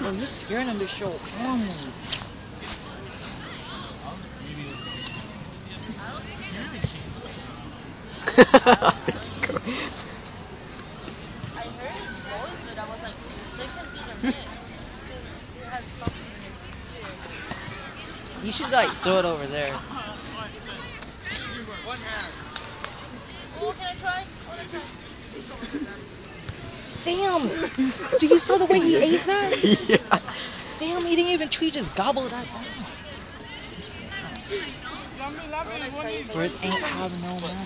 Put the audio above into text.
Bro, you're scaring him to show arm. I heard his voice, but I was like, listen to the mic. It has something in it. You should like throw it over there. One hand. Oh, can I try? Damn! Do you saw the way he ate that? Yeah. Damn, he didn't even chew, he just gobbled that down. I wanna try it. Bro, this ain't having no man.